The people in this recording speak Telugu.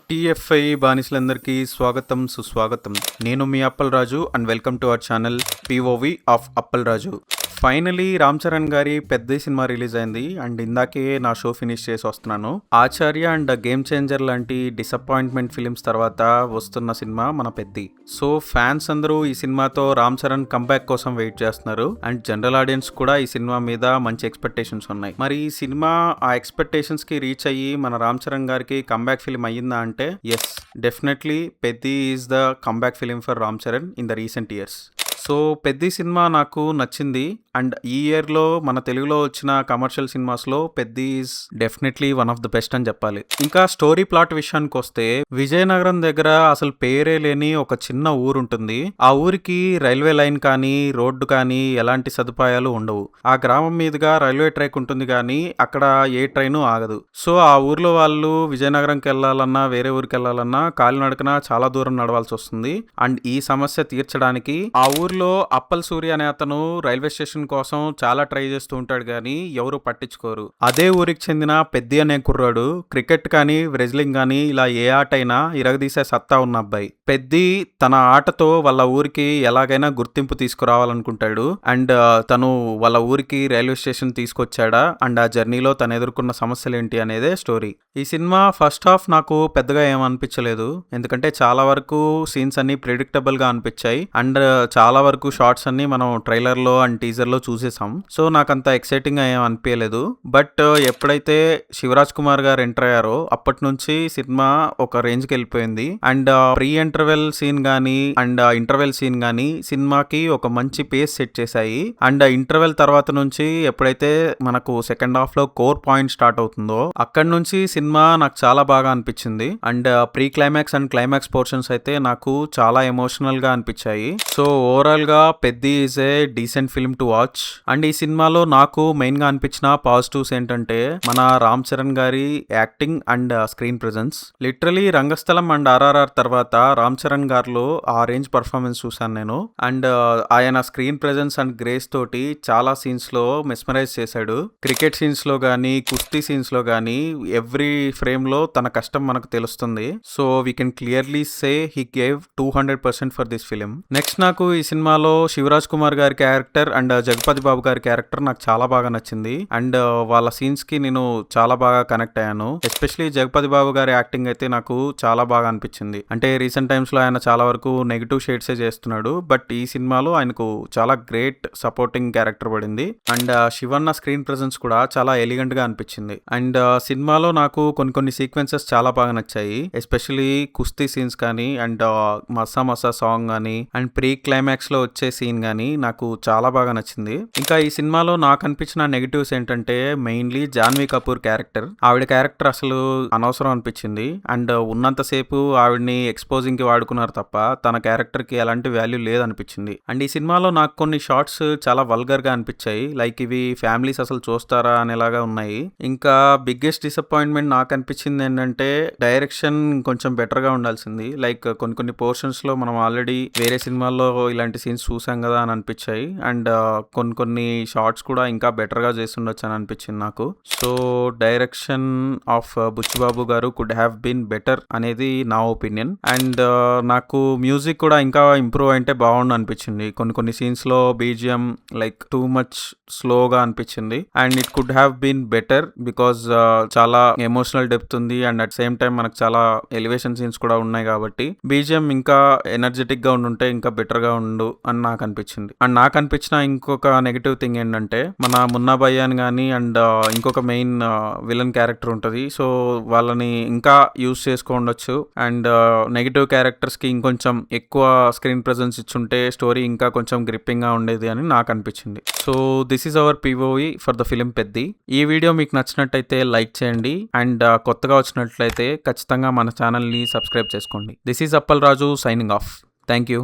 టీఎఫ్ఐ బానిసలందరికీ స్వాగతం సుస్వాగతం. నేను మీ Appal Raju and welcome to our channel POV of Appal Raju. Finally Ram Charan గారి పెద్ద సినిమా రిలీజ్ అయింది అండ్ ఇందాకే నా షో ఫినిష్ చేసి వస్తున్నాను. ఆచార్య అండ్ గేమ్ చేంజర్ లాంటి డిసప్పాయింట్మెంట్ ఫిలిమ్స్ తర్వాత వస్తున్న సినిమా మన పెద్ది. సో ఫ్యాన్స్ అందరూ ఈ సినిమాతో రామ్ చరణ్ కంబ్యాక్ కోసం వెయిట్ చేస్తున్నారు అండ్ జనరల్ ఆడియన్స్ కూడా ఈ సినిమా మీద మంచి ఎక్స్పెక్టేషన్స్ ఉన్నాయి. మరి ఈ సినిమా ఆ ఎక్స్పెక్టేషన్స్ కి రీచ్ అయ్యి మన రామ్ చరణ్ గారికి కంబ్యాక్ ఫిలిం అయ్యిందా అంటే yes, definitely Peddi is the comeback film for Ram Charan in the recent years. So Peddi cinema నాకు నచ్చింది అండ్ ఈ ఇయర్లో మన తెలుగులో వచ్చిన కమర్షియల్ సినిమాస్లో Peddi is definitely one of the best అని చెప్పాలి. ఇంకా స్టోరీ ప్లాట్ విషయానికి వస్తే విజయనగరం దగ్గర అసలు పేరే లేని ఒక చిన్న ఊరు ఉంటుంది. ఆ ఊరికి రైల్వే లైన్ కానీ రోడ్డు కానీ ఎలాంటి సదుపాయాలు ఉండవు. ఆ గ్రామం మీదుగా రైల్వే ట్రాక్ ఉంటుంది కానీ అక్కడ ఏ ట్రైను ఆగదు. సో ఆ ఊర్లో వాళ్ళు విజయనగరంకి వెళ్ళాలన్నా వేరే ఊరికి వెళ్ళాలన్నా కాలినడకన చాలా దూరం నడవాల్సి వస్తుంది. అండ్ ఈ సమస్య తీర్చడానికి ఆ ఊర్లో అప్పల్ సూర్య అనే అతను రైల్వే స్టేషన్ కోసం చాలా ట్రై చేస్తూ ఉంటాడు కానీ ఎవరు పట్టించుకోరు. అదే ఊరికి చెందిన పెద్ది అనే కుర్రాడు క్రికెట్ కానీ రెజ్లింగ్ కానీ ఇలా ఏ ఆట అయినా ఇరగదీసే సత్తా ఉన్న అబ్బాయి. పెద్ది తన ఆటతో వాళ్ళ ఊరికి ఎలాగైనా గుర్తింపు తీసుకురావాలనుకుంటాడు అండ్ తను వాళ్ళ ఊరికి రైల్వే స్టేషన్ తీసుకొచ్చాడా అండ్ ఆ జర్నీలో తను ఎదుర్కొన్న సమస్యలు ఏంటి అనేదే స్టోరీ. ఈ సినిమా ఫస్ట్ హాఫ్ నాకు పెద్దగా ఏమనిపించలేదు, ఎందుకంటే చాలా వరకు సీన్స్ అన్ని ప్రిడిక్టబుల్ గా అనిపించాయి అండ్ చాలా వరకు షార్ట్స్ అన్ని మనం ట్రైలర్ లో అండ్ టీజర్ లో చూసేసాం. సో నాకు అంత ఎక్సైటింగ్ గా ఏం అనిపించలేదు. బట్ ఎప్పుడైతే శివరాజ్ కుమార్ గారు ఎంటర్ అయ్యారో అప్పటి నుంచి సినిమా ఒక రేంజ్ కి వెళ్ళిపోయింది అండ్ ప్రీ ఇంటర్వెల్ సీన్ గానీ అండ్ ఇంటర్వెల్ సీన్ గానీ సినిమాకి ఒక మంచి పేస్ సెట్ చేశాయి. అండ్ ఇంటర్వెల్ తర్వాత నుంచి ఎప్పుడైతే మనకు సెకండ్ హాఫ్ లో కోర్ పాయింట్ స్టార్ట్ అవుతుందో అక్కడ నుంచి సినిమా నాకు చాలా బాగా అనిపించింది and pre climax and climax portions అయితే నాకు చాలా ఎమోషనల్ గా అనిపించాయి. సో ఓవరాల్ గా Peddi is a decent film to watch. And ఈ సినిమాలో నాకు మెయిన్ గా అనిపించిన పాజిటివ్స్ ఏంటంటే మన రామ్ చరణ్ గారి acting and screen presence. Literally Rangasthalam and RRR తర్వాత రామ్ చరణ్ గారిలో ఆ రేంజ్ పర్ఫార్మెన్స్ చూసాను నేను అండ్ ఆయన స్క్రీన్ ప్రెజెన్స్ అండ్ గ్రేస్ తోటి చాలా సీన్స్ లో మెస్మరైజ్ చేశాడు. క్రికెట్ సీన్స్ లో గానీ కుస్తీ సీన్స్ లో గానీ ఎవ్రీ ఫ్రేమ్ లో తన కష్టం మనకు తెలుస్తుంది. So we can clearly say he gave 200% for this film. Next నాకు ఈ సినిమాలో శివరాజ్ కుమార్ గారి క్యారెక్టర్ అండ్ జగపతి బాబు గారి క్యారెక్టర్ నాకు చాలా బాగా నచ్చింది అండ్ వాళ్ళ సీన్స్ కి నేను చాలా బాగా కనెక్ట్ అయ్యాను. ఎస్పెషలీ జగపతి బాబు గారి యాక్టింగ్ అయితే నాకు చాలా బాగా అనిపించింది. అంటే రీసెంట్ టైమ్స్ లో ఆయన చాలా వరకు నెగిటివ్ షేడ్స్ చేస్తున్నాడు బట్ ఈ సినిమాలో ఆయనకు చాలా గ్రేట్ సపోర్టింగ్ క్యారెక్టర్ పడింది అండ్ శివన్న స్క్రీన్ ప్రెజెన్స్ కూడా చాలా ఎలిగెంట్ గా అనిపించింది. అండ్ సినిమాలో నాకు కొన్ని సీక్వెన్సెస్ చాలా బాగా నచ్చాయి. ఎస్పెషలీ కుస్తీ సీన్స్ కానీ అండ్ మసా మసా సాంగ్ కానీ అండ్ ప్రీ క్లైమాక్స్ లో వచ్చే సీన్ గానీ నాకు చాలా బాగా నచ్చింది. ఇంకా ఈ సినిమాలో నాకు అనిపించిన నెగటివ్స్ ఏంటంటే మెయిన్లీ జాన్వీ కపూర్ క్యారెక్టర్. ఆవిడ క్యారెక్టర్ అసలు అనవసరం అనిపించింది అండ్ ఉన్నంతసేపు ఆవిడని ఎక్స్పోజింగ్ కి వాడుకున్నారు తప్ప తన క్యారెక్టర్ కి ఎలాంటి వాల్యూ లేదనిపించింది. అండ్ ఈ సినిమాలో నాకు కొన్ని షార్ట్స్ చాలా వల్గర్ గా అనిపించాయి, లైక్ ఇవి ఫ్యామిలీస్ అసలు చూస్తారా అనేలాగా ఉన్నాయి. ఇంకా బిగ్గెస్ట్ డిసప్పాయింట్మెంట్ నాకు అనిపించింది ఏంటంటే డైరెక్షన్ కొంచెం బెటర్ గా ఉండాల్సింది. లైక్ కొన్ని పోర్షన్స్ లో మనం ఆల్రెడీ వేరే సినిమాల్లో ఇలాంటి సీన్స్ చూసాం కదా అని అనిపించాయి అండ్ కొన్ని షార్ట్స్ కూడా ఇంకా బెటర్ గా చేస్తుండొచ్చు అని అనిపించింది నాకు. సో డైరెక్షన్ ఆఫ్ బుచ్చిబాబు గారు కుడ్ హ్యావ్ బీన్ బెటర్ అనేది నా ఒపీనియన్. అండ్ నాకు మ్యూజిక్ కూడా ఇంకా ఇంప్రూవ్ అయితే బాగుండు అనిపించింది. కొన్ని సీన్స్ లో బీజిఎం లైక్ టూ మచ్ స్లోగా అనిపించింది and it could have been better because చాలా ఎమోషనల్ డెప్త్ ఉంది అండ్ అట్ సేమ్ టైం మనకు చాలా ఎలివేషన్ సీన్స్ కూడా ఉన్నాయి కాబట్టి బీజిఎం ఇంకా ఎనర్జెటిక్ గా ఉండుంటే ఇంకా బెటర్ గా ఉండు అని నాకు అనిపించింది. అండ్ నాకు అనిపించిన ఇంకొక నెగటివ్ థింగ్ ఏంటంటే మన మున్నా భయ్యాన్ గానీ అండ్ ఇంకొక మెయిన్ విలన్ క్యారెక్టర్ ఉంటుంది. సో వాళ్ళని ఇంకా యూజ్ చేసుకోండొచ్చు అండ్ నెగటివ్ క్యారెక్టర్స్ కి ఇంకొంచెం ఎక్కువ స్క్రీన్ ప్రెజెన్స్ ఇచ్చుంటే స్టోరీ ఇంకా కొంచెం గ్రిప్పింగ్ గా ఉండేది అని నాకు అనిపించింది. So this is our POV for the film Peddi. ఈ వీడియో మీకు నచ్చినట్టయితే లైక్ చేయండి అండ్ కొత్తగా వచ్చినట్లయితే ఖచ్చితంగా మన ఛానల్ ని సబ్స్క్రైబ్ చేసుకోండి. This is Appal Raju signing off. Thank you.